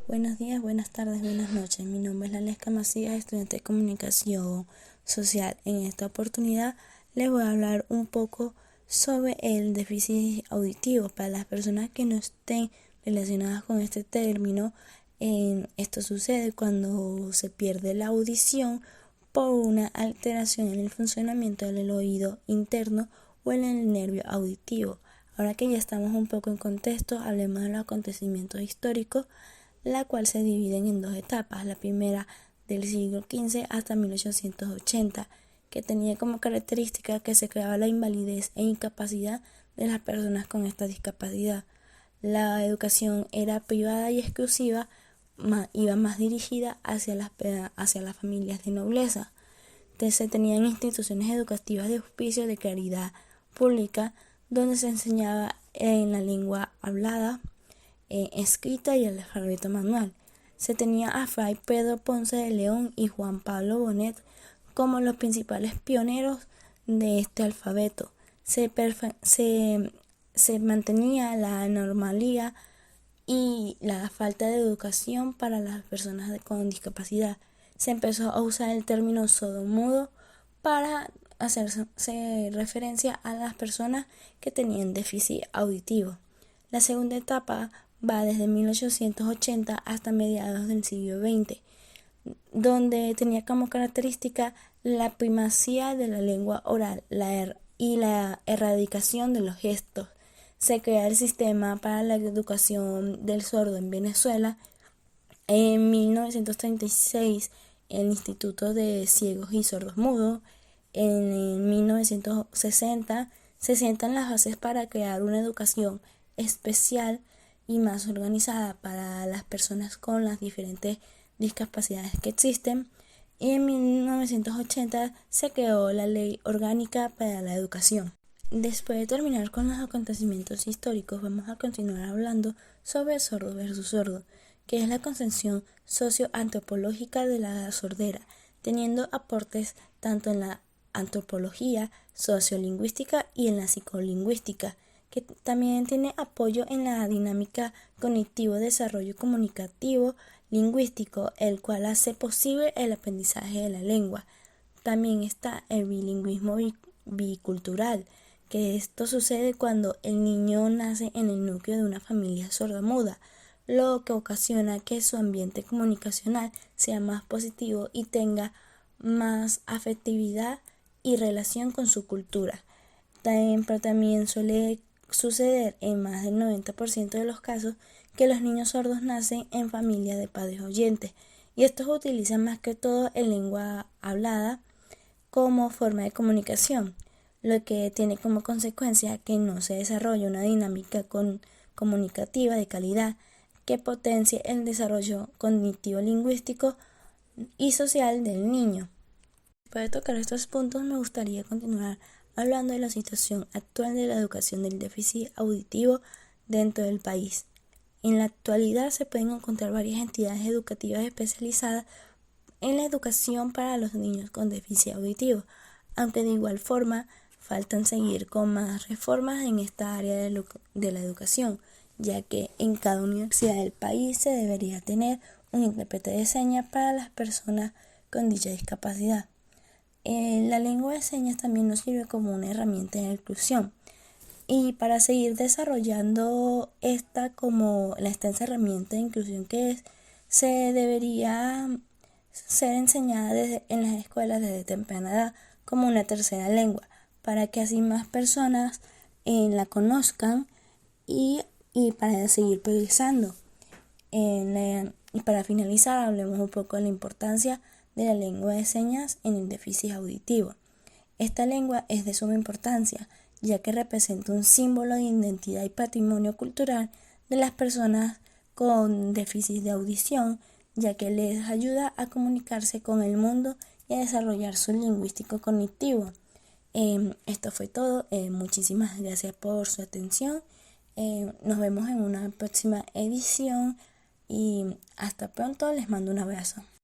Buenos días, buenas tardes, buenas noches. Mi nombre es Lalesca Macías, estudiante de Comunicación Social. En esta oportunidad les voy a hablar un poco sobre el déficit auditivo. Para las personas que no estén relacionadas con este término, esto sucede cuando se pierde la audición por una alteración en el funcionamiento del oído interno o en el nervio auditivo. Ahora que ya estamos un poco en contexto, hablemos de los acontecimientos históricos, la cual se dividen en dos etapas. La primera del siglo XV hasta 1880, que tenía como característica que se creaba la invalidez e incapacidad de las personas con esta discapacidad. La educación era privada y exclusiva, iba más dirigida hacia las familias de nobleza. Entonces, se tenían instituciones educativas de auspicio de caridad pública, donde se enseñaba en la lengua hablada, escrita y el alfabeto manual. Se tenía a Fray Pedro Ponce de León y Juan Pablo Bonet como los principales pioneros de este alfabeto. Se mantenía la normalidad y la falta de educación para las personas con discapacidad. Se empezó a usar el término sordomudo para hacerse referencia a las personas que tenían déficit auditivo. La segunda etapa va desde 1880 hasta mediados del siglo XX, donde tenía como característica la primacía de la lengua oral y la erradicación de los gestos. Se crea el sistema para la educación del sordo en Venezuela. En 1936, el Instituto de Ciegos y Sordos Mudos. En 1960 se sientan las bases para crear una educación especial y más organizada para las personas con las diferentes discapacidades que existen. Y en 1980 se creó la Ley Orgánica para la Educación. Después de terminar con los acontecimientos históricos, vamos a continuar hablando sobre sordo versus sordo, que es la concepción socioantropológica de la sordera, teniendo aportes tanto en la antropología, sociolingüística y en la psicolingüística, que también tiene apoyo en la dinámica cognitivo, desarrollo comunicativo, lingüístico, el cual hace posible el aprendizaje de la lengua. También está el bilingüismo bicultural, que esto sucede cuando el niño nace en el núcleo de una familia sordomuda, lo que ocasiona que su ambiente comunicacional sea más positivo y tenga más afectividad y relación con su cultura. Pero también suele suceder en más del 90% de los casos que los niños sordos nacen en familias de padres oyentes, y estos utilizan más que todo en lengua hablada como forma de comunicación, lo que tiene como consecuencia que no se desarrolla una dinámica comunicativa de calidad que potencie el desarrollo cognitivo, lingüístico y social del niño. Para tocar estos puntos, me gustaría continuar hablando de la situación actual de la educación del déficit auditivo dentro del país. En la actualidad se pueden encontrar varias entidades educativas especializadas en la educación para los niños con déficit auditivo, aunque de igual forma faltan seguir con más reformas en esta área de la educación, ya que en cada universidad del país se debería tener un intérprete de señas para las personas con dicha discapacidad. La lengua de señas también nos sirve como una herramienta de inclusión, y para seguir desarrollando esta como la extensa herramienta de inclusión que es, se debería ser enseñada en las escuelas desde temprana edad como una tercera lengua, para que así más personas la conozcan y para seguir priorizando. Y para finalizar, hablemos un poco de la importancia de la lengua de señas en el déficit auditivo. Esta lengua es de suma importancia, ya que representa un símbolo de identidad y patrimonio cultural de las personas con déficit de audición, ya que les ayuda a comunicarse con el mundo y a desarrollar su lingüístico cognitivo. Esto fue todo. Muchísimas gracias por su atención. Nos vemos en una próxima edición y hasta pronto. Les mando un abrazo.